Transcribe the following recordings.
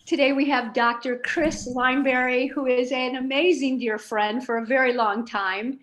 Today we have Dr. Chris Lineberry, who is an amazing dear friend for a very long time.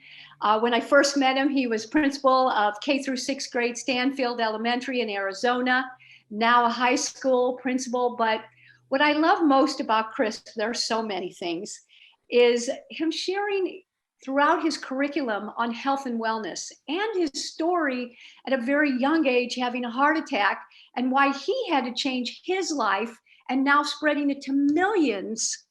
When I first met him, he was principal of K through sixth grade Stanfield Elementary in Arizona, now a high school principal. But what I love most about Chris, there are so many things, is him sharing throughout his curriculum on health and wellness and his story at a very young age having a heart attack and why he had to change his life and now spreading it to millions.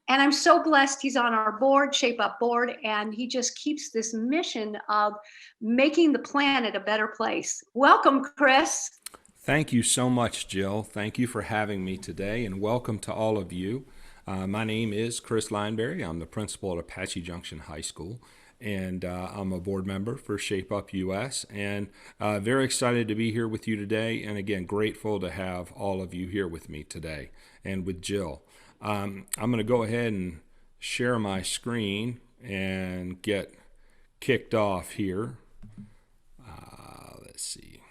And I'm so blessed he's on our board, Shape Up board, and he just keeps this mission of making the planet a better place. Welcome, Chris. Thank you so much, Jill. Thank you for having me today, and welcome to all of you. My name is Chris Lineberry. I'm the principal at Apache Junction High School, and I'm a board member for Shape Up US, and very excited to be here with you today, and again, grateful to have all of you here with me today and with Jill. I'm going to go ahead and share my screen and get kicked off here. Let's see.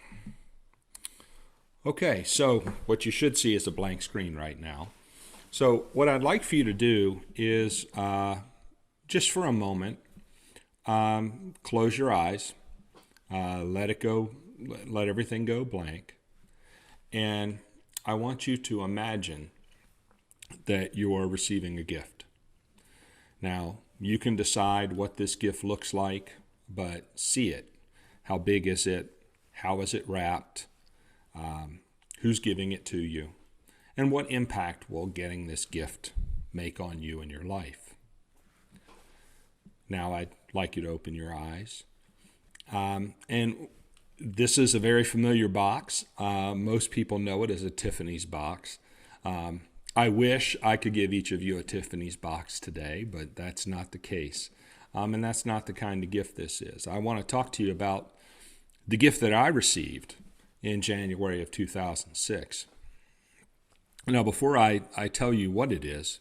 Okay, so what you should see is a blank screen right now. So what I'd like for you to do is just for a moment, close your eyes, let it go, let everything go blank, and I want you to imagine that you are receiving a gift. Now, you can decide what this gift looks like, but see it. How big is it? How is it wrapped? Who's giving it to you? And what impact will getting this gift make on you and your life? Now I'd like you to open your eyes. And this is a very familiar box. Most people know it as a Tiffany's box. I wish I could give each of you a Tiffany's box today, but that's not the case. And that's not the kind of gift this is. I want to talk to you about the gift that I received in January of 2006. Now, before I tell you what it is,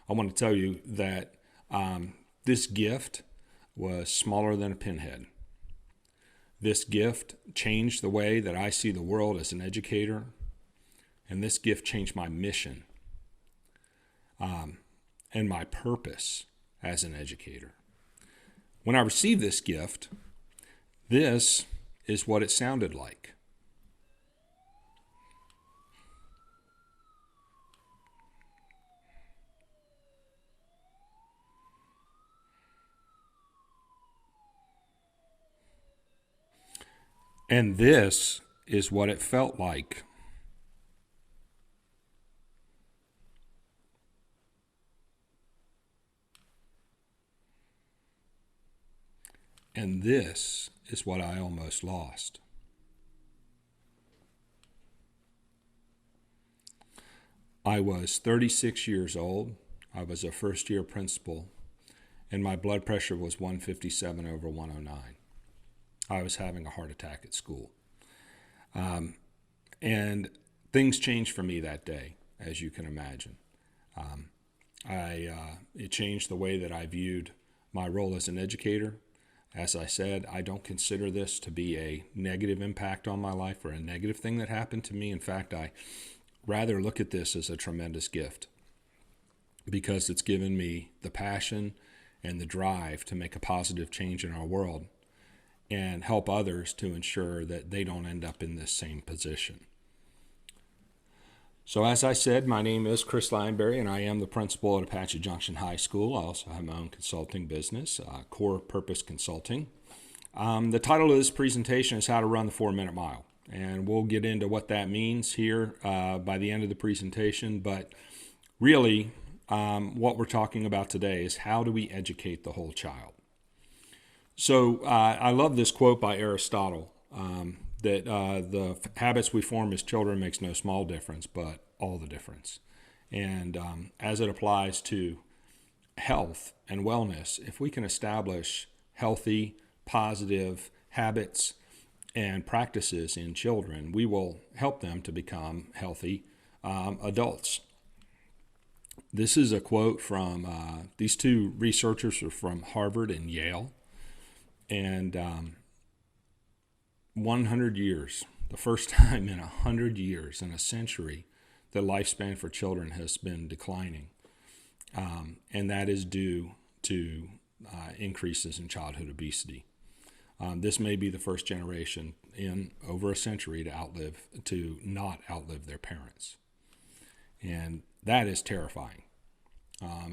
I want to tell you that this gift was smaller than a pinhead. This gift changed the way that I see the world as an educator, and this gift changed my mission and my purpose as an educator. When I received this gift, this is what it sounded like. And this is what it felt like. And this is what I almost lost. I was 36 years old. I was a first-year principal, and my blood pressure was 157 over 109. I was having a heart attack at school. And things changed for me that day, as you can imagine. It changed the way that I viewed my role as an educator. As I said, I don't consider this to be a negative impact on my life or a negative thing that happened to me. In fact, I rather look at this as a tremendous gift because it's given me the passion and the drive to make a positive change in our world and help others to ensure that they don't end up in this same position. So as I said, my name is Chris Lineberry, and I am the principal at Apache Junction High School. I also have my own consulting business, Core Purpose Consulting. The title of this presentation is How to Run the 4-Minute Mile, and we'll get into what that means here by the end of the presentation, but really what we're talking about today is how do we educate the whole child. So I love this quote by Aristotle that the habits we form as children makes no small difference, but all the difference. And as it applies to health and wellness, if we can establish healthy, positive habits and practices in children, we will help them to become healthy adults. This is a quote from, these two researchers are from Harvard and Yale. And 100 years, the first time in 100 years, in a century, the lifespan for children has been declining, and that is due to increases in childhood obesity. This may be the first generation in over a century to not outlive their parents, and that is terrifying.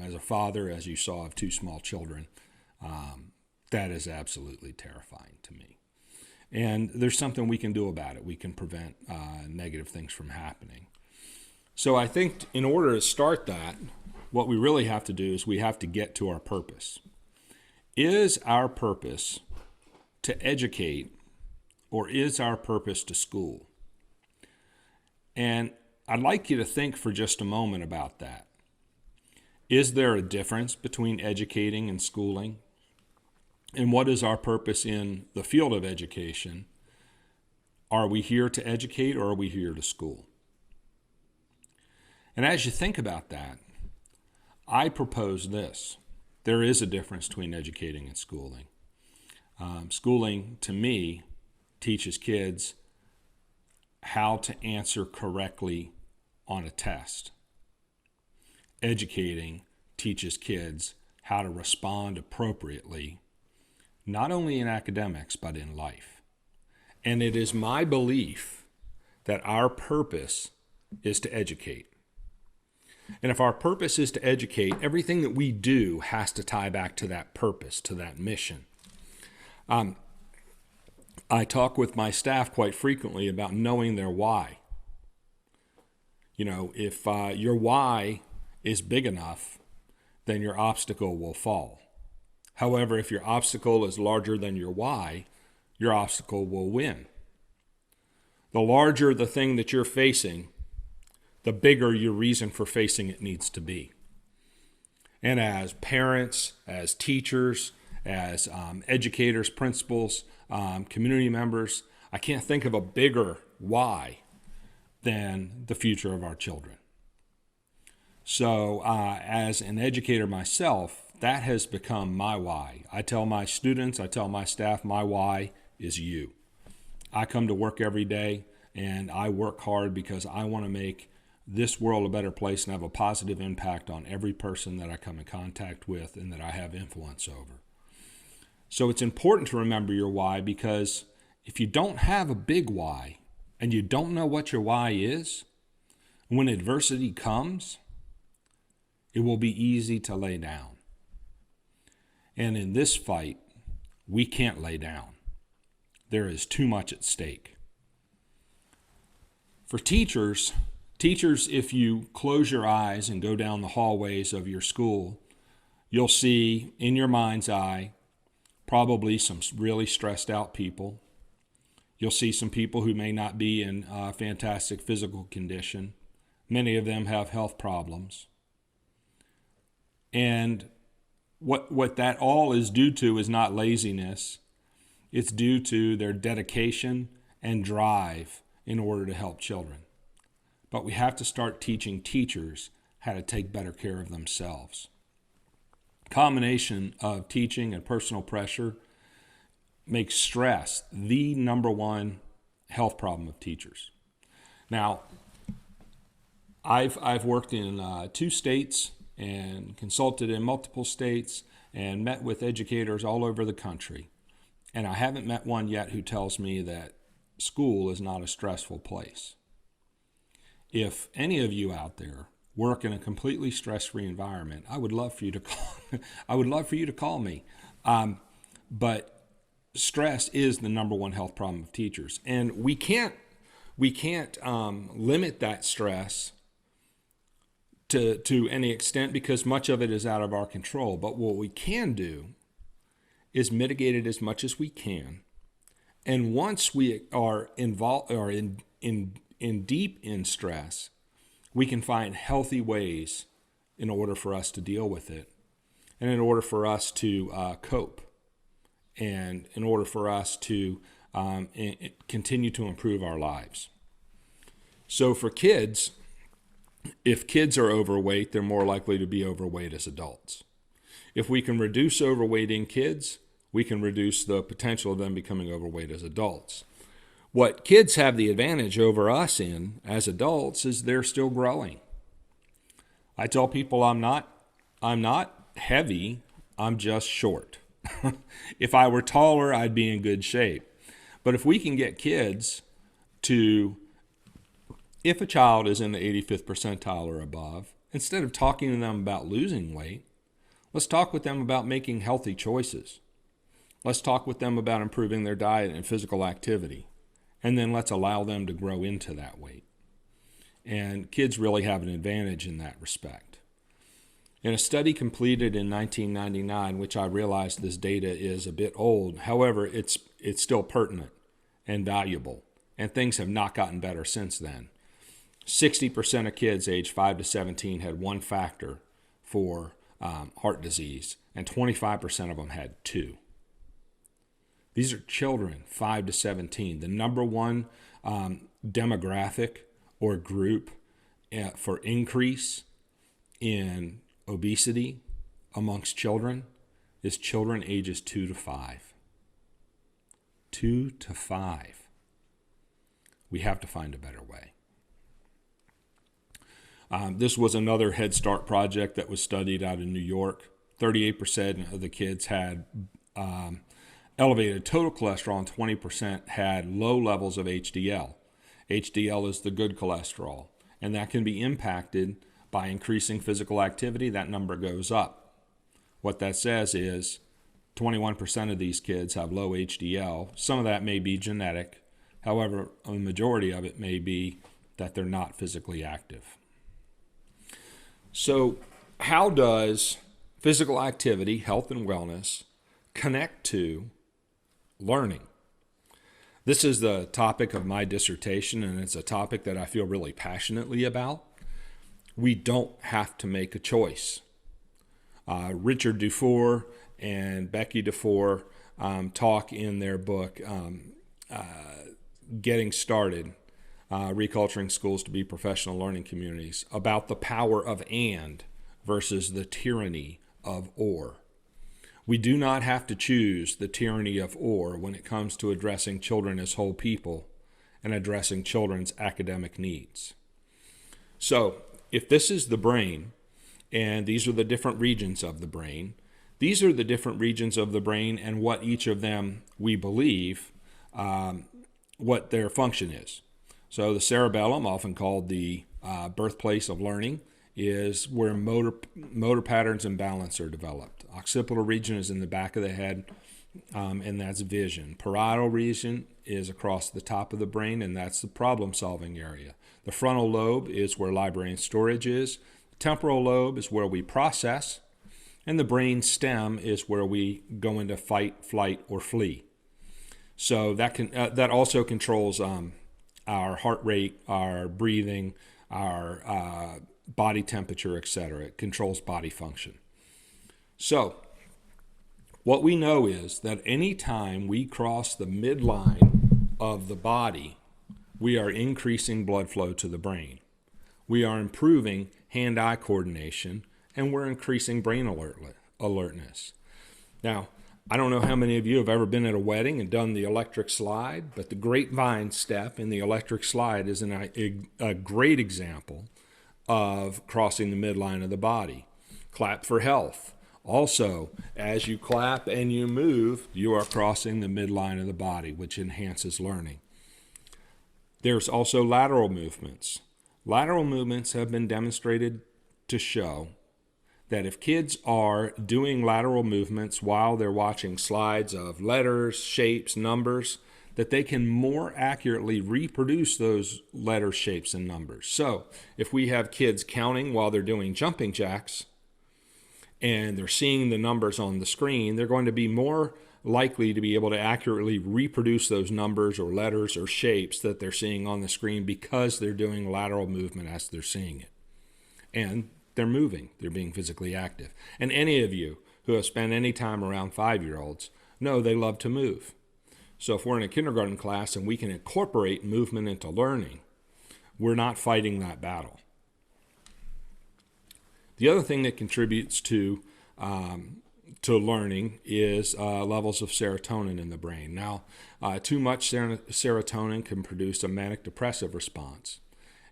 As a father, as you saw, of two small children, that is absolutely terrifying to me. And there's something we can do about it. We can prevent negative things from happening. So I think in order to start that, what we really have to do is we have to get to our purpose. Is our purpose to educate, or is our purpose to school? And I'd like you to think for just a moment about that. Is there a difference between educating and schooling? And what is our purpose in the field of education? Are we here to educate, or are we here to school? And as you think about that, I propose this. There is a difference between educating and schooling. Schooling, to me, teaches kids how to answer correctly on a test. Educating teaches kids how to respond appropriately, not only in academics, but in life. And it is my belief that our purpose is to educate. And if our purpose is to educate, everything that we do has to tie back to that purpose, to that mission. I talk with my staff quite frequently about knowing their why. You know, if your why is big enough, then your obstacle will fall. However, if your obstacle is larger than your why, your obstacle will win. The larger the thing that you're facing, the bigger your reason for facing it needs to be. And as parents, as teachers, as educators, principals, community members, I can't think of a bigger why than the future of our children. So as an educator myself, that has become my why. I tell my students, I tell my staff, my why is you. I come to work every day and I work hard because I want to make this world a better place and have a positive impact on every person that I come in contact with and that I have influence over. So it's important to remember your why, because if you don't have a big why and you don't know what your why is, when adversity comes, it will be easy to lay down. And in this fight, we can't lay down. There is too much at stake. For teachers, if you close your eyes and go down the hallways of your school, you'll see in your mind's eye probably some really stressed out people. You'll see some people who may not be in fantastic physical condition. Many of them have health problems. And what that all is due to is not laziness. It's due to their dedication and drive in order to help children. But we have to start teaching teachers how to take better care of themselves. Combination of teaching and personal pressure makes stress the number one health problem of teachers. Now, I've worked in 2 states and consulted in multiple states and met with educators all over the country. And I haven't met one yet who tells me that school is not a stressful place. If any of you out there work in a completely stress-free environment, I would love for you to call. I would love for you to call me. But stress is the number one health problem of teachers, and we can't limit that stress to any extent because much of it is out of our control. But what we can do is mitigate it as much as we can. And once we are involved or in deep in stress, we can find healthy ways in order for us to deal with it, and in order for us to cope, and in order for us to continue to improve our lives. So for kids, if kids are overweight, they're more likely to be overweight as adults. If we can reduce overweight in kids, we can reduce the potential of them becoming overweight as adults. What kids have the advantage over us in as adults is they're still growing. I tell people I'm not heavy, I'm just short. If I were taller, I'd be in good shape. But if we can get kids to, if a child is in the 85th percentile or above, instead of talking to them about losing weight, let's talk with them about making healthy choices. Let's talk with them about improving their diet and physical activity. And then let's allow them to grow into that weight. And kids really have an advantage in that respect. In a study completed in 1999, which I realize this data is a bit old, however, it's still pertinent and valuable, and things have not gotten better since then. 60% of kids aged 5 to 17 had one factor for heart disease, and 25% of them had two. These are children, 5 to 17. The number one demographic or group for increase in obesity amongst children is children ages 2 to 5. 2 to 5. We have to find a better way. This was another Head Start project that was studied out in New York. 38% of the kids had elevated total cholesterol, and 20% had low levels of HDL. HDL is the good cholesterol, and that can be impacted by increasing physical activity. That number goes up. What that says is 21% of these kids have low HDL. Some of that may be genetic. However, a majority of it may be that they're not physically active. So how does physical activity, health and wellness, connect to learning? This is the topic of my dissertation, and it's a topic that I feel really passionately about. We don't have to make a choice. Richard Dufour and Becky Dufour talk in their book, Getting Started, Reculturing Schools to be Professional Learning Communities, about the power of and versus the tyranny of or. We do not have to choose the tyranny of or when it comes to addressing children as whole people and addressing children's academic needs. So, if this is the brain, and these are the different regions of the brain, these are the different regions of the brain and what each of them, we believe, what their function is. So the cerebellum, often called the birthplace of learning, is where motor patterns and balance are developed. Occipital region is in the back of the head, and that's vision. Parietal region is across the top of the brain, and that's the problem-solving area. The frontal lobe is where library and storage is. Temporal lobe is where we process, and the brain stem is where we go into fight, flight, or flee. So that also controls our heart rate, our breathing, our body temperature, etc. It controls body function. So what we know is that any time we cross the midline of the body, we are increasing blood flow to the brain. We are improving hand-eye coordination, and we're increasing brain alertness. Now, I don't know how many of you have ever been at a wedding and done the electric slide, but the grapevine step in the electric slide is a great example of crossing the midline of the body. Clap for health. Also, as you clap and you move, you are crossing the midline of the body, which enhances learning. There's also lateral movements. Lateral movements have been demonstrated to show that if kids are doing lateral movements while they're watching slides of letters, shapes, numbers, that they can more accurately reproduce those letter shapes and numbers. So if we have kids counting while they're doing jumping jacks and they're seeing the numbers on the screen, they're going to be more likely to be able to accurately reproduce those numbers or letters or shapes that they're seeing on the screen because they're doing lateral movement as they're seeing it. And they're moving. They're being physically active. And any of you who have spent any time around 5-year-olds know they love to move. So if we're in a kindergarten class and we can incorporate movement into learning, we're not fighting that battle. The other thing that contributes to to learning is levels of serotonin in the brain. Now, too much serotonin can produce a manic depressive response,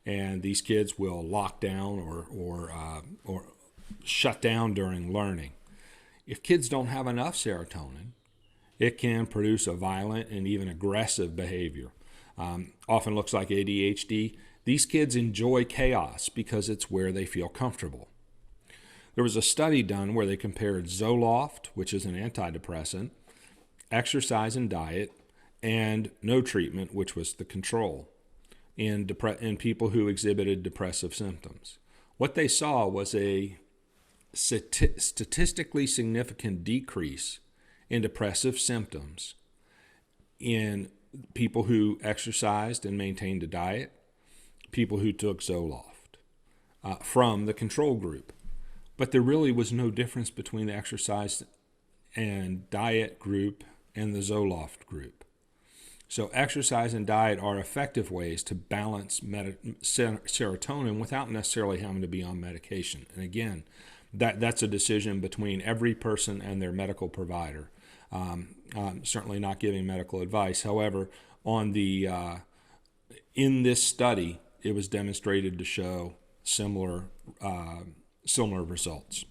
and these kids will lock down or shut down during learning. If kids don't have enough serotonin, it can produce a violent and even aggressive behavior. Often looks like ADHD. These kids enjoy chaos because it's where they feel comfortable. There was a study done where they compared Zoloft, which is an antidepressant, exercise and diet, and no treatment, which was the control, in people who exhibited depressive symptoms. What they saw was a statistically significant decrease in depressive symptoms in people who exercised and maintained a diet, people who took Zoloft from the control group. But there really was no difference between the exercise and diet group and the Zoloft group. So exercise and diet are effective ways to balance serotonin without necessarily having to be on medication. And again, that's a decision between every person and their medical provider. I'm certainly not giving medical advice. However, in this study, it was demonstrated to show similar results.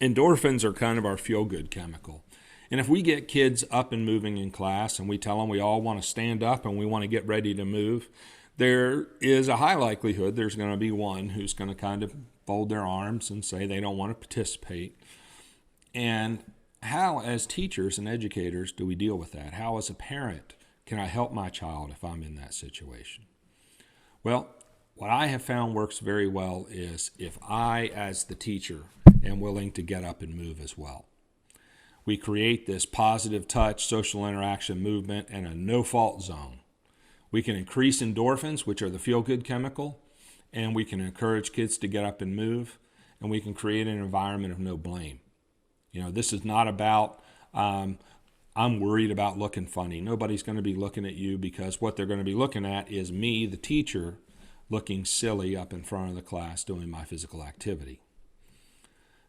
Endorphins are kind of our feel-good chemical. And if we get kids up and moving in class and we tell them we all want to stand up and we want to get ready to move, there is a high likelihood there's going to be one who's going to kind of fold their arms and say they don't want to participate. And how, as teachers and educators, do we deal with that? How, as a parent, can I help my child if I'm in that situation? Well, what I have found works very well is if I, as the teacher, am willing to get up and move as well. We create this positive touch, social interaction movement, and a no-fault zone. We can increase endorphins, which are the feel-good chemical, and we can encourage kids to get up and move, and we can create an environment of no blame. You know, this is not about, I'm worried about looking funny. Nobody's going to be looking at you because what they're going to be looking at is me, the teacher, looking silly up in front of the class doing my physical activity.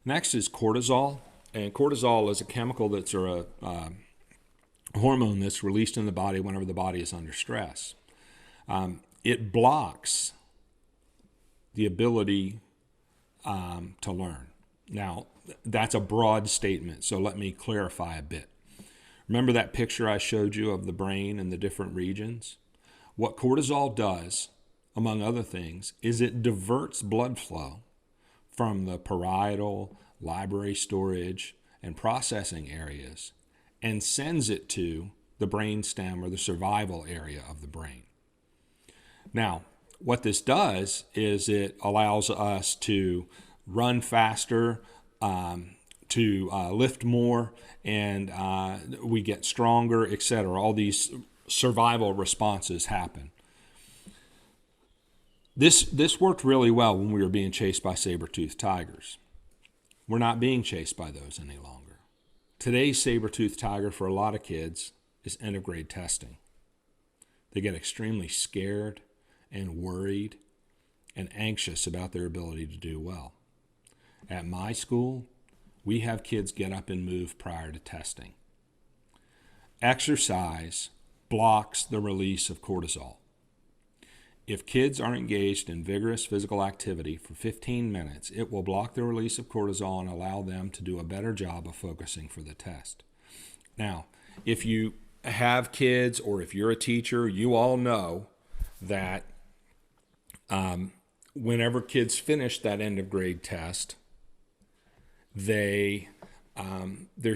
Next is cortisol. And cortisol is a chemical that's a hormone that's released in the body whenever the body is under stress. It blocks the ability to learn. Now, that's a broad statement, so let me clarify a bit. Remember that picture I showed you of the brain and the different regions? What cortisol does, among other things, is it diverts blood flow from the parietal, library storage, and processing areas and sends it to the brain stem or the survival area of the brain. Now, what this does is it allows us to run faster, to lift more, and we get stronger, etc. All these survival responses happen. This worked really well when we were being chased by saber-toothed tigers. We're not being chased by those any longer. Today's saber-toothed tiger for a lot of kids is end-of-grade testing. They get extremely scared and worried and anxious about their ability to do well. At my school, we have kids get up and move prior to testing. Exercise blocks the release of cortisol. If kids are engaged in vigorous physical activity for 15 minutes, it will block the release of cortisol and allow them to do a better job of focusing for the test. Now, if you have kids or if you're a teacher, you all know that whenever kids finish that end of grade test, there's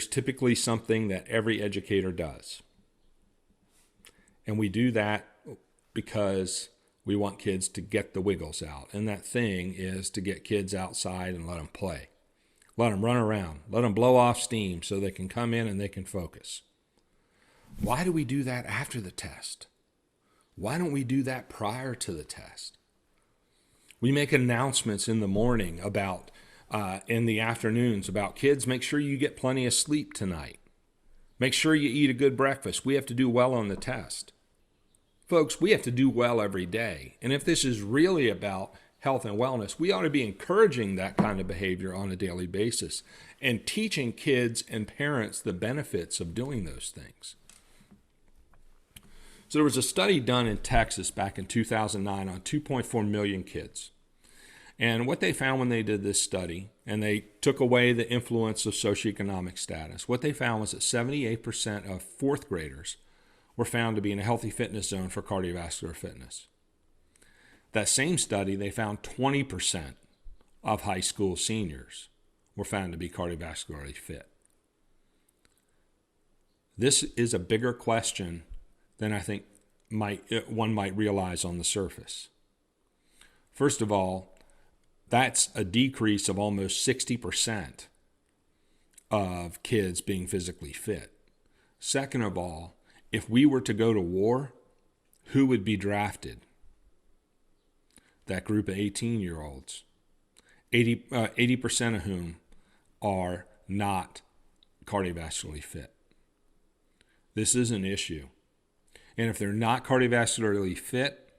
typically something that every educator does. And we do that because we want kids to get the wiggles out. And that thing is to get kids outside and let them play. Let them run around. Let them blow off steam so they can come in and they can focus. Why do we do that after the test? Why don't we do that prior to the test? We make announcements in the morning about, in the afternoons about kids, make sure you get plenty of sleep tonight. Make sure you eat a good breakfast. We have to do well on the test. Folks, we have to do well every day. And if this is really about health and wellness, we ought to be encouraging that kind of behavior on a daily basis and teaching kids and parents the benefits of doing those things. So there was a study done in Texas back in 2009 on 2.4 million kids. And what they found when they did this study, and they took away the influence of socioeconomic status, what they found was that 78% of fourth graders were found to be in a healthy fitness zone for cardiovascular fitness. That same study, they found 20% of high school seniors were found to be cardiovascularly fit. This is a bigger question than I think one might realize on the surface. First of all, that's a decrease of almost 60% of kids being physically fit. Second of all, if we were to go to war, who would be drafted? That group of 18-year-olds, 80% of whom are not cardiovascularly fit. This is an issue. And if they're not cardiovascularly fit,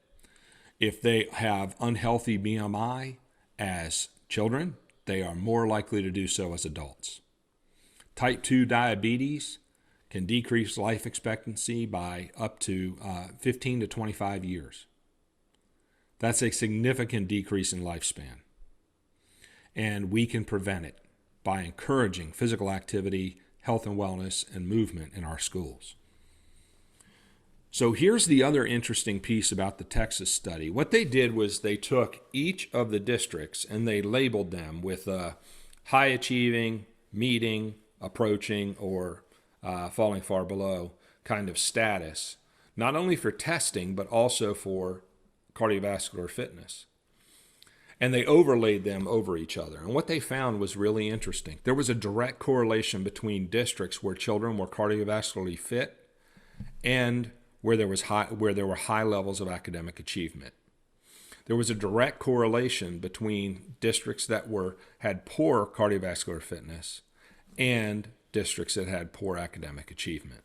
if they have unhealthy BMI as children, they are more likely to do so as adults. Type 2 diabetes can decrease life expectancy by up to 15 to 25 years. That's a significant decrease in lifespan. And we can prevent it by encouraging physical activity, health and wellness, and movement in our schools. So here's the other interesting piece about the Texas study. What they did was they took each of the districts and they labeled them with high achieving, meeting, approaching, or falling far below kind of status, not only for testing, but also for cardiovascular fitness. And they overlaid them over each other. And what they found was really interesting. There was a direct correlation between districts where children were cardiovascularly fit and where there were high levels of academic achievement. There was a direct correlation between districts that had poor cardiovascular fitness and districts that had poor academic achievement.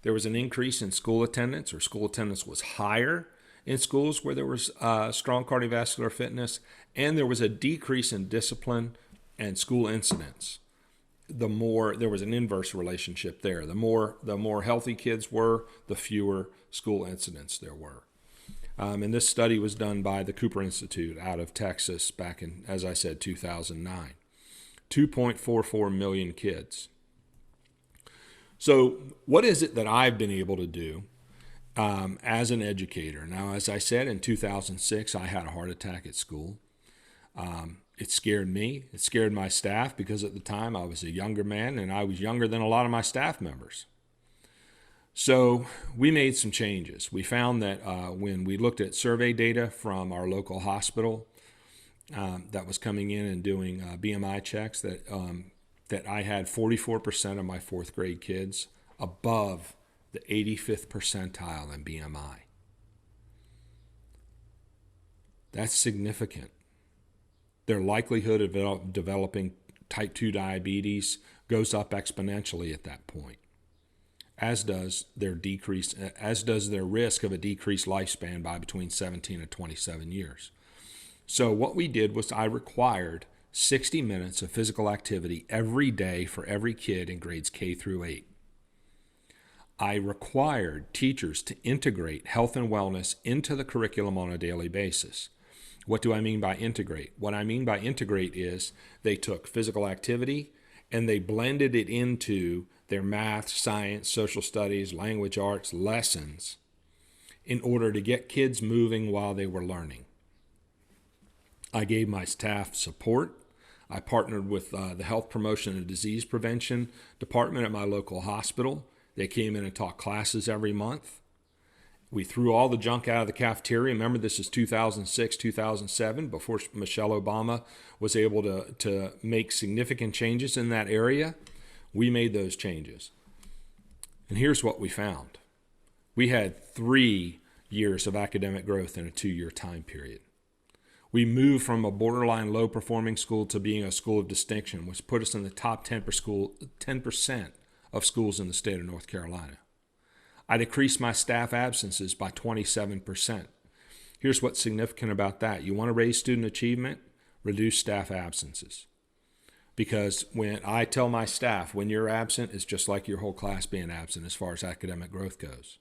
There was an increase in school attendance, or school attendance was higher in schools where there was strong cardiovascular fitness, and there was a decrease in discipline and school incidents. There was an inverse relationship there. The more healthy kids were, the fewer school incidents there were. And this study was done by the Cooper Institute out of Texas back in, as I said, 2009. 2.44 million kids. So what is it that I've been able to do as an educator? Now, as I said, in 2006, I had a heart attack at school. It scared me. It scared my staff because at the time I was a younger man and I was younger than a lot of my staff members. So we made some changes. We found that when we looked at survey data from our local hospital that was coming in and doing BMI checks, that I had 44% of my fourth grade kids above the 85th percentile in BMI. That's significant. Their likelihood of developing type 2 diabetes goes up exponentially at that point, as does their risk of a decreased lifespan by between 17 and 27 years. So what we did was I required 60 minutes of physical activity every day for every kid in grades K through 8. I required teachers to integrate health and wellness into the curriculum on a daily basis. What do I mean by integrate? What I mean by integrate is they took physical activity and they blended it into their math, science, social studies, language arts lessons in order to get kids moving while they were learning. I gave my staff support. I partnered with the Health Promotion and Disease Prevention Department at my local hospital. They came in and taught classes every month. We threw all the junk out of the cafeteria. Remember, this is 2006, 2007, before Michelle Obama was able to make significant changes in that area. We made those changes. And here's what we found. We had 3 years of academic growth in a 2-year time period. We moved from a borderline low-performing school to being a school of distinction, which put us in the top 10% of schools in the state of North Carolina. I decreased my staff absences by 27%. Here's what's significant about that. You want to raise student achievement? Reduce staff absences. Because when I tell my staff, when you're absent, it's just like your whole class being absent as far as academic growth goes.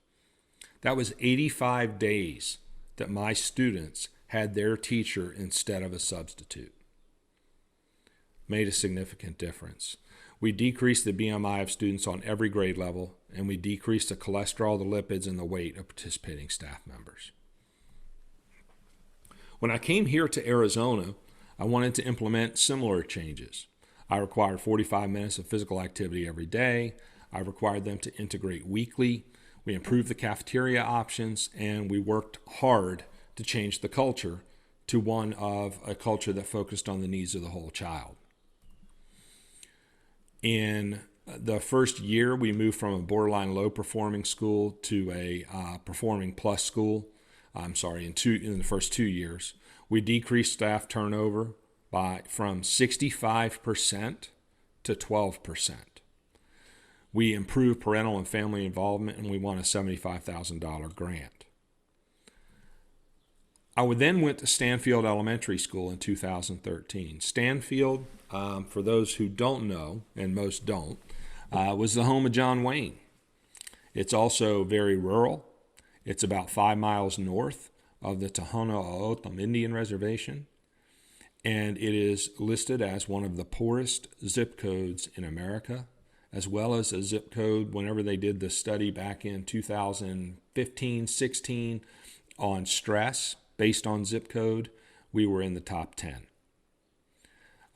That was 85 days that my students had their teacher instead of a substitute. Made a significant difference. We decreased the BMI of students on every grade level, and we decreased the cholesterol, the lipids, and the weight of participating staff members. When I came here to Arizona, I wanted to implement similar changes. I required 45 minutes of physical activity every day. I required them to integrate weekly. We improved the cafeteria options, and we worked hard to change the culture to one of a culture that focused on the needs of the whole child. In the first year, we moved from a borderline low-performing school to a performing plus school. In the first 2 years. We decreased staff turnover from 65% to 12%. We improved parental and family involvement, and we won a $75,000 grant. I then went to Stanfield Elementary School in 2013. Stanfield, for those who don't know, and most don't, was the home of John Wayne. It's also very rural. It's about 5 miles north of the Tohono O'odham Indian Reservation, and it is listed as one of the poorest zip codes in America, as well as a zip code whenever they did the study back in 2015-16 on stress based on zip code, we were in the top 10.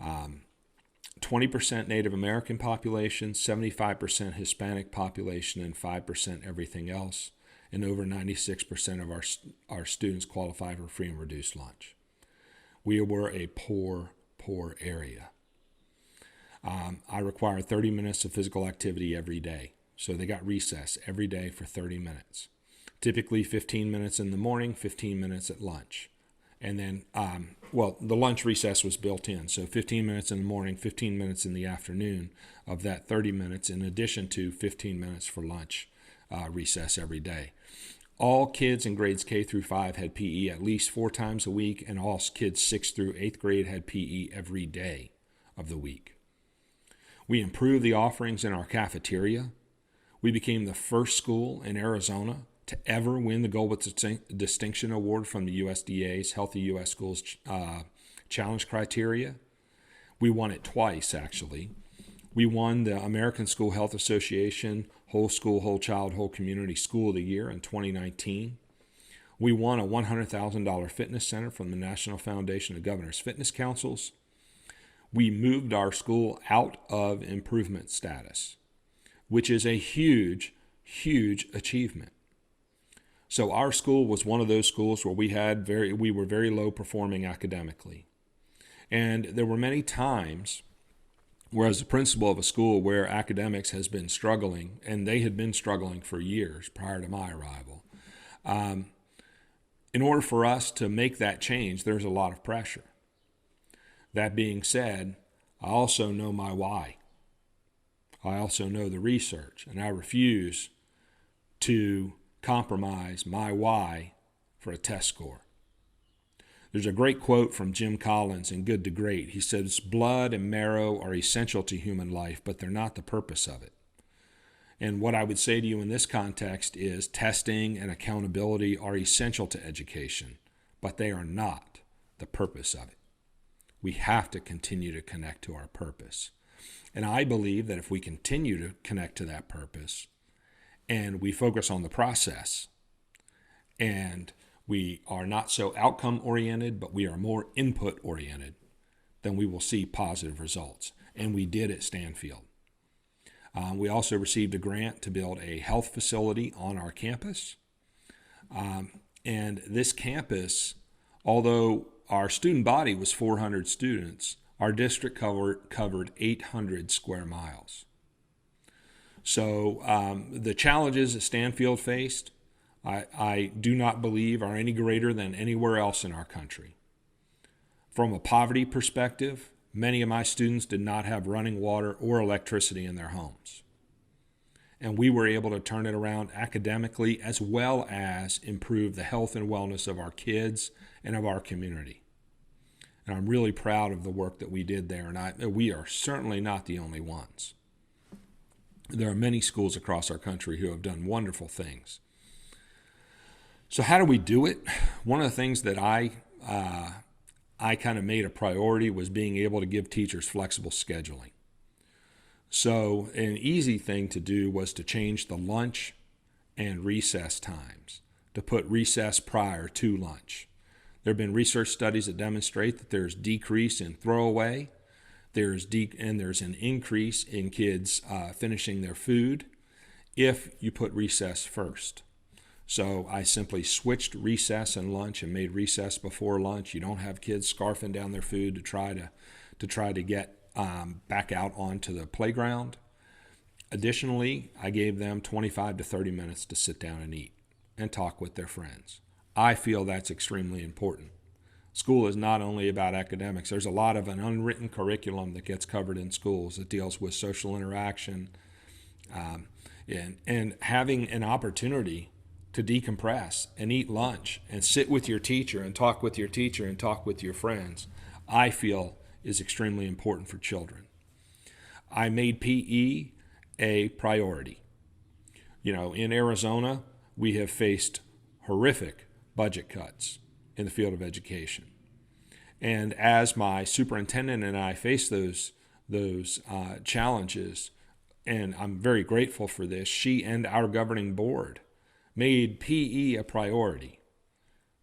20% Native American population, 75% Hispanic population, and 5% everything else. And over 96% of our students qualify for free and reduced lunch. We were a poor area. I required 30 minutes of physical activity every day. So they got recess every day for 30 minutes. Typically 15 minutes in the morning, 15 minutes at lunch. And then, the lunch recess was built in. So 15 minutes in the morning, 15 minutes in the afternoon of that 30 minutes, in addition to 15 minutes for lunch recess every day. All kids in grades K through 5 had PE at least 4 times a week, and all kids 6th through 8th grade had PE every day of the week. We improved the offerings in our cafeteria. We became the first school in Arizona to ever win the Gold with Distinction Award from the USDA's Healthy U.S. Schools Challenge Criteria. We won it twice, actually. We won the American School Health Association Whole School, Whole Child, Whole Community School of the Year in 2019. We won a $100,000 fitness center from the National Foundation of Governors Fitness Councils. We moved our school out of improvement status, which is a huge, huge achievement. So our school was one of those schools where we were very low performing academically. And there were many times where, as a principal of a school where academics has been struggling, and they had been struggling for years prior to my arrival, in order for us to make that change, there's a lot of pressure. That being said, I also know my why. I also know the research, and I refuse to compromise my why for a test score. There's a great quote from Jim Collins in Good to Great. He says, "Blood and marrow are essential to human life, but they're not the purpose of it." And what I would say to you in this context is testing and accountability are essential to education, but they are not the purpose of it. We have to continue to connect to our purpose. And I believe that if we continue to connect to that purpose and we focus on the process and we are not so outcome oriented, but we are more input oriented, then we will see positive results. And we did at Stanfield. We also received a grant to build a health facility on our campus. And this campus, although our student body was 400 students, our district covered 800 square miles. So the challenges that Stanfield faced, I do not believe are any greater than anywhere else in our country. From a poverty perspective, many of my students did not have running water or electricity in their homes. And we were able to turn it around academically as well as improve the health and wellness of our kids and of our community. And I'm really proud of the work that we did there. And we are certainly not the only ones. There are many schools across our country who have done wonderful things. So how do we do it? One of the things that I kind of made a priority was being able to give teachers flexible scheduling. So an easy thing to do was to change the lunch and recess times, to put recess prior to lunch. There have been research studies that demonstrate that there's decrease in throwaway, and there's an increase in kids finishing their food if you put recess first. So I simply switched recess and lunch and made recess before lunch. You don't have kids scarfing down their food to try to get back out onto the playground. Additionally, I gave them 25 to 30 minutes to sit down and eat and talk with their friends. I feel that's extremely important. School is not only about academics. There's a lot of an unwritten curriculum that gets covered in schools that deals with social interaction and having an opportunity to decompress and eat lunch and sit with your teacher and talk with your teacher and talk with your friends, I feel is extremely important for children. I made PE a priority. In Arizona, we have faced horrific budget cuts in the field of education. And as my superintendent and I face those challenges, and I'm very grateful for this, she and our governing board made PE a priority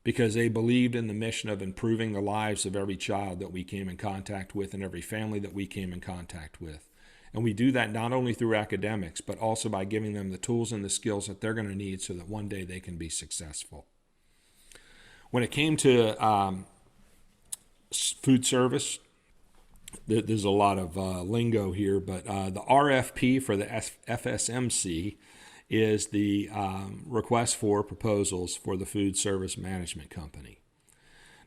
because they believed in the mission of improving the lives of every child that we came in contact with and every family that we came in contact with. And we do that not only through academics, but also by giving them the tools and the skills that they're going to need so that one day they can be successful. When it came to food service, there's a lot of lingo here, but the RFP for the FSMC is the request for proposals for the food service management company.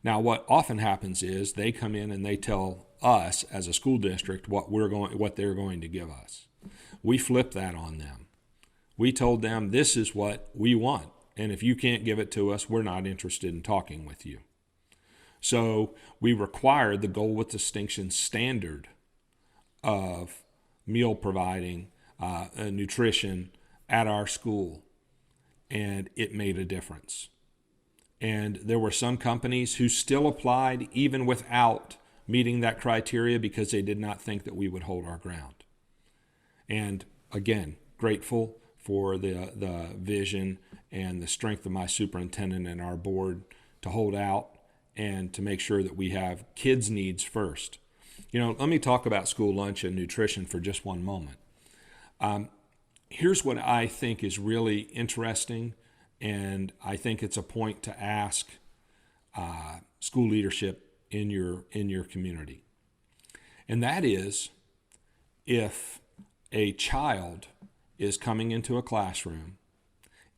Now, what often happens is they come in and they tell us as a school district what they're going to give us. We flip that on them. We told them this is what we want, and if you can't give it to us, we're not interested in talking with you. So we required the goal with distinction standard of meal providing, nutrition at our school, and it made a difference. And there were some companies who still applied even without meeting that criteria because they did not think that we would hold our ground. And again, grateful for the vision and the strength of my superintendent and our board to hold out and to make sure that we have kids' needs first. Let me talk about school lunch and nutrition for just one moment. Here's what I think is really interesting, and I think it's a point to ask school leadership in your community. And that is, if a child is coming into a classroom,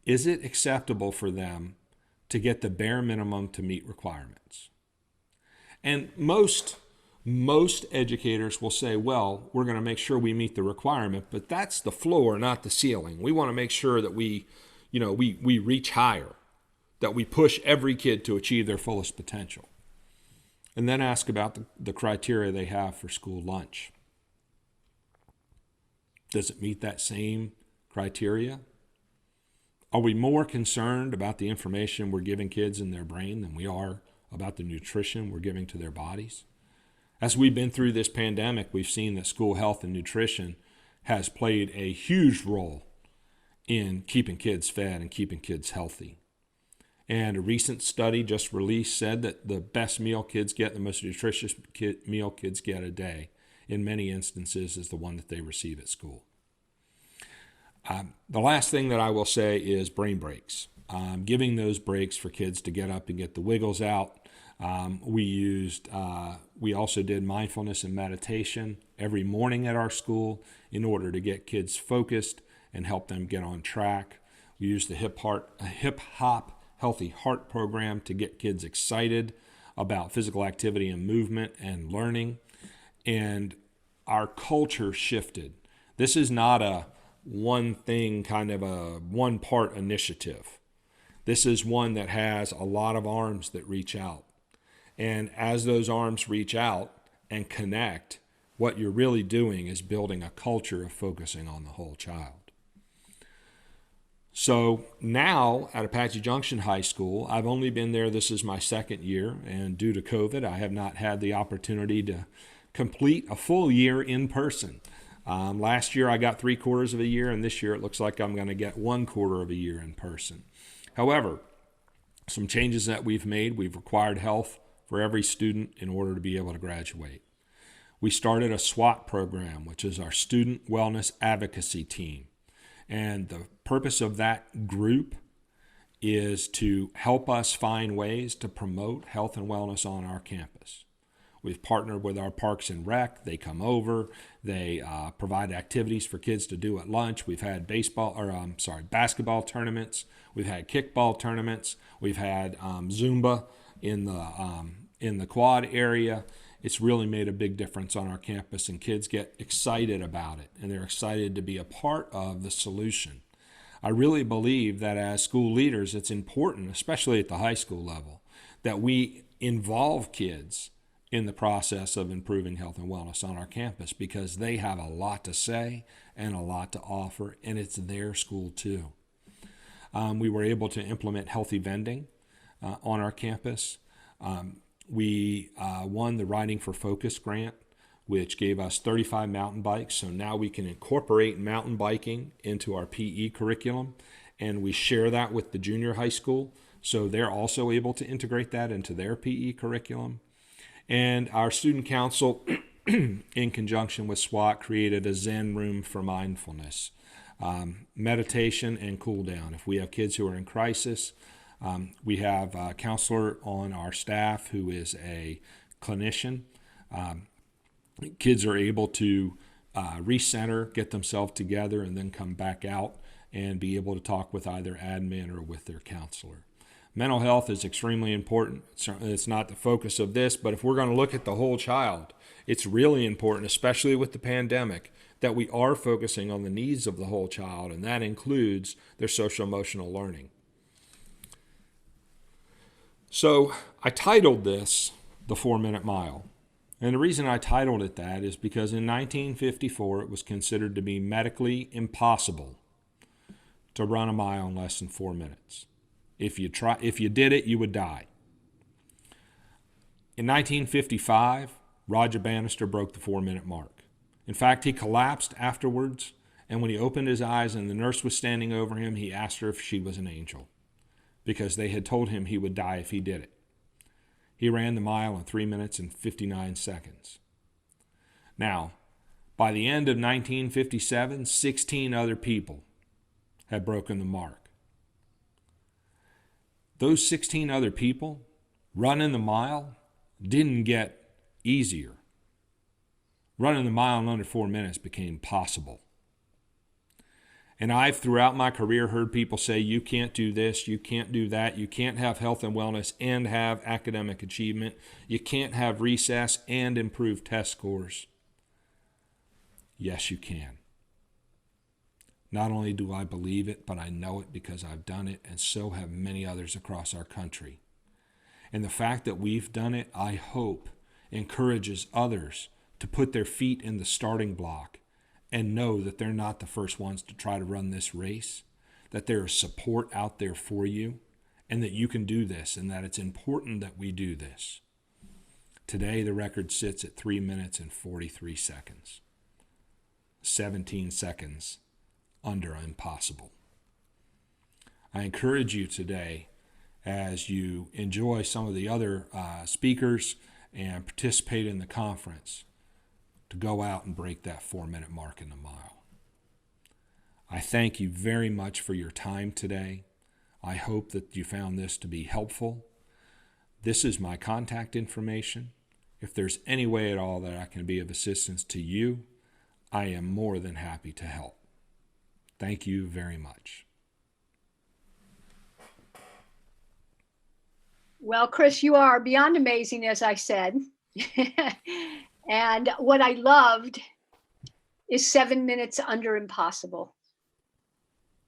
is it acceptable for them to get the bare minimum to meet requirements? And most educators will say, well, we're going to make sure we meet the requirement, but that's the floor, not the ceiling. We want to make sure that we reach higher, that we push every kid to achieve their fullest potential. And then ask about the criteria they have for school lunch. Does it meet that same criteria? Are we more concerned about the information we're giving kids in their brain than we are about the nutrition we're giving to their bodies? As we've been through this pandemic, we've seen that school health and nutrition has played a huge role in keeping kids fed and keeping kids healthy. And a recent study just released said that the best meal kids get, the most nutritious meal kids get a day, in many instances, is the one that they receive at school. The last thing that I will say is brain breaks. Giving those breaks for kids to get up and get the wiggles out. We also did mindfulness and meditation every morning at our school in order to get kids focused and help them get on track. We used the hip hop healthy heart program to get kids excited about physical activity and movement and learning. And our culture shifted. This is not a one thing, kind of a one part initiative. This is one that has a lot of arms that reach out. And as those arms reach out and connect, what you're really doing is building a culture of focusing on the whole child. So now at Apache Junction High School, I've only been there, this is my second year, and due to COVID, I have not had the opportunity to complete a full year in person. Last year I got 3/4 of a year, and this year it looks like I'm going to get 1/4 of a year in person. However, some changes that we've made, we've required health for every student in order to be able to graduate. We started a SWAT program, which is our Student Wellness Advocacy Team. And the purpose of that group is to help us find ways to promote health and wellness on our campus. We've partnered with our Parks and Rec. They come over. They provide activities for kids to do at lunch. We've had basketball tournaments. We've had kickball tournaments. We've had Zumba in the quad area. It's really made a big difference on our campus, and kids get excited about it, and they're excited to be a part of the solution. I really believe that as school leaders, it's important, especially at the high school level, that we involve kids in the process of improving health and wellness on our campus, because they have a lot to say and a lot to offer, and it's their school too. We were able to implement healthy vending on our campus. We won the Riding for Focus grant, which gave us 35 mountain bikes. So now we can incorporate mountain biking into our PE curriculum, and we share that with the junior high school. So they're also able to integrate that into their PE curriculum. And our student council, in conjunction with SWAT, created a Zen room for mindfulness, meditation, and cool down. If we have kids who are in crisis, we have a counselor on our staff who is a clinician. Kids are able to recenter, get themselves together, and then come back out and be able to talk with either admin or with their counselor. Mental health is extremely important. Certainly it's not the focus of this, but if we're going to look at the whole child, it's really important, especially with the pandemic, that we are focusing on the needs of the whole child, and that includes their social emotional learning. So I titled this The 4-Minute Mile. And the reason I titled it that is because in 1954, it was considered to be medically impossible to run a mile in less than 4 minutes. If you did it, you would die. In 1955, Roger Bannister broke the 4-minute mark. In fact, he collapsed afterwards, and when he opened his eyes and the nurse was standing over him, he asked her if she was an angel, because they had told him he would die if he did it. He ran the mile in 3 minutes and 59 seconds. Now, by the end of 1957, 16 other people had broken the mark. Those 16 other people running the mile didn't get easier. Running the mile in under 4 minutes became possible. And I've, throughout my career, heard people say, you can't do this, you can't do that, you can't have health and wellness and have academic achievement, you can't have recess and improve test scores. Yes, you can. Not only do I believe it, but I know it because I've done it, and so have many others across our country. And the fact that we've done it, I hope, encourages others to put their feet in the starting block and know that they're not the first ones to try to run this race, that there is support out there for you, and that you can do this, and that it's important that we do this. Today, the record sits at 3 minutes and 43 seconds. 17 seconds under impossible. I encourage you today, as you enjoy some of the other speakers and participate in the conference, to go out and break that 4-minute mark in the mile. I thank you very much for your time today. I hope that you found this to be helpful. This is my contact information. If there's any way at all that I can be of assistance to you, I am more than happy to help. Thank you very much. Well, Chris, you are beyond amazing, as I said. And what I loved is 7 minutes under impossible.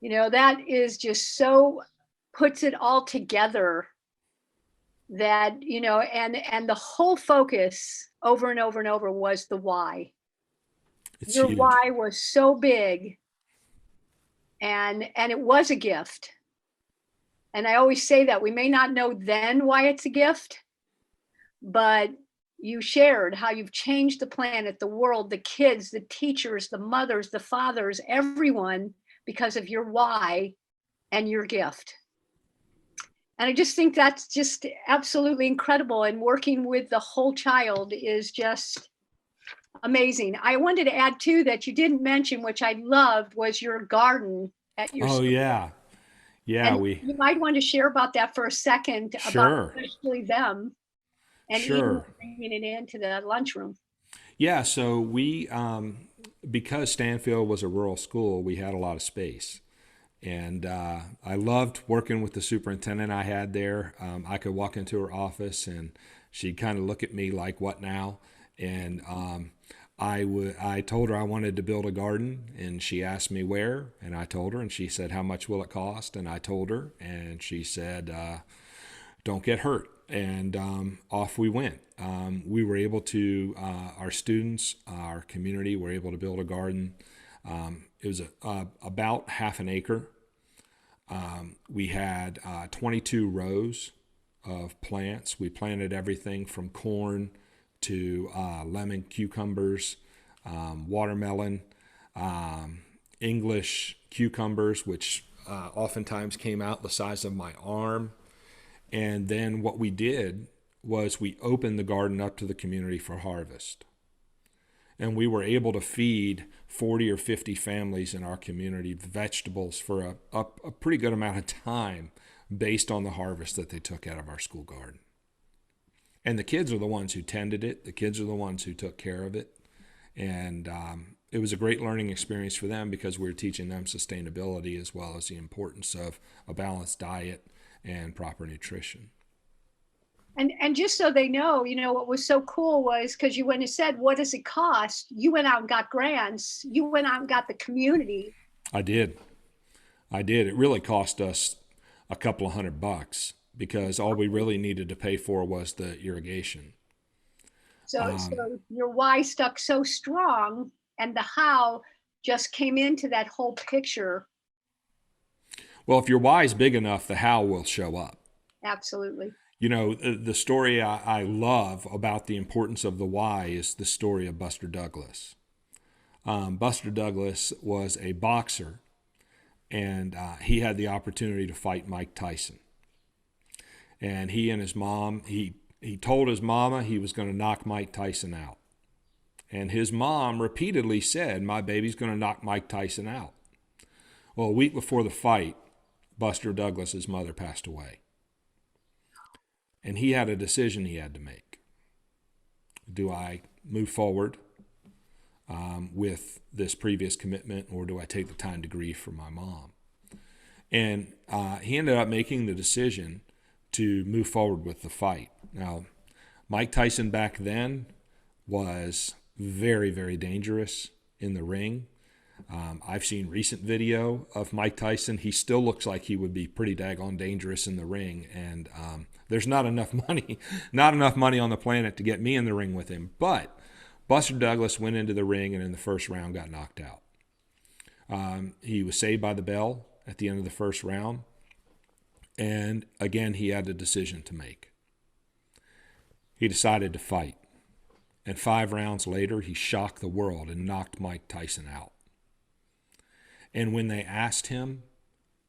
That is just so puts it all together that, and the whole focus over and over and over was the why. It's Your huge. why was so big, and it was a gift. And I always say that we may not know then why it's a gift, but you shared how you've changed the planet, the world, the kids, the teachers, the mothers, the fathers, everyone, because of your why and your gift. And I just think that's just absolutely incredible. And working with the whole child is just amazing. I wanted to add too that you didn't mention, which I loved, was your garden at your Oh school. yeah. Yeah, And we you might want to share about that for a second, about sure. especially them and eating Sure. and bringing it into the lunchroom. Yeah, so we because Stanfield was a rural school, we had a lot of space. And I loved working with the superintendent I had there. I could walk into her office and she'd kind of look at me like, "What now?" And I told her I wanted to build a garden, and she asked me where, and I told her, and she said, "How much will it cost?" And I told her, and she said, "Don't get hurt." And off we went. We were able to, our students, our community were able to build a garden. It was about half an acre. We had 22 rows of plants. We planted everything from corn to lemon, cucumbers, watermelon, English cucumbers, which oftentimes came out the size of my arm. And then what we did was we opened the garden up to the community for harvest. And we were able to feed 40 or 50 families in our community vegetables for a pretty good amount of time based on the harvest that they took out of our school garden. And the kids are the ones who tended it. The kids are the ones who took care of it. And it was a great learning experience for them because we were teaching them sustainability as well as the importance of a balanced diet and proper nutrition. And just so they know, what was so cool was because you went and said, what does it cost? You went out and got grants. You went out and got the community. I did. I did. It really cost us a couple of $100 because all we really needed to pay for was the irrigation. So your why stuck so strong, and the how just came into that whole picture. Well, if your why is big enough, the how will show up. Absolutely. You know, the story I love about the importance of the why is the story of Buster Douglas. Buster Douglas was a boxer, and he had the opportunity to fight Mike Tyson. And he and his mom, he told his mama he was going to knock Mike Tyson out. And his mom repeatedly said, "My baby's going to knock Mike Tyson out." Well, a week before the fight, Buster Douglas's mother passed away. And he had a decision he had to make. Do I move forward with this previous commitment, or do I take the time to grieve for my mom? And he ended up making the decision to move forward with the fight. Now, Mike Tyson back then was very, very dangerous in the ring. I've seen recent video of Mike Tyson. He still looks like he would be pretty daggone dangerous in the ring. And there's not enough money on the planet to get me in the ring with him. But Buster Douglas went into the ring and in the first round got knocked out. He was saved by the bell at the end of the first round. And again, he had a decision to make. He decided to fight. And 5 rounds later, he shocked the world and knocked Mike Tyson out. And when they asked him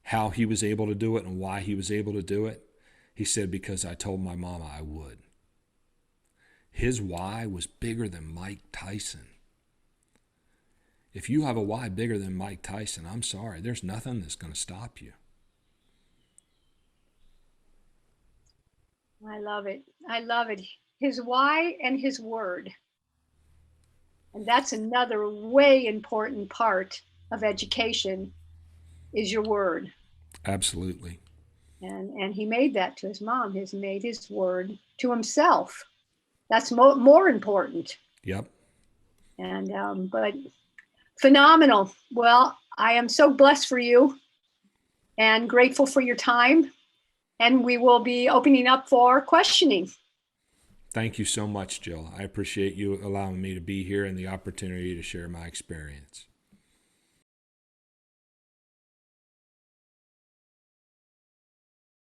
how he was able to do it and why he was able to do it, he said, "Because I told my mama I would." His why was bigger than Mike Tyson. If you have a why bigger than Mike Tyson, I'm sorry, there's nothing that's going to stop you. I love it. I love it. His why and his word. And that's another way important part of education is your word. Absolutely. And he made that to his mom. He's made his word to himself. That's more important. Yep. And but phenomenal. Well, I am so blessed for you. and grateful for your time. And we will be opening up for questioning. Thank you so much, Jill. I appreciate you allowing me to be here and the opportunity to share my experience.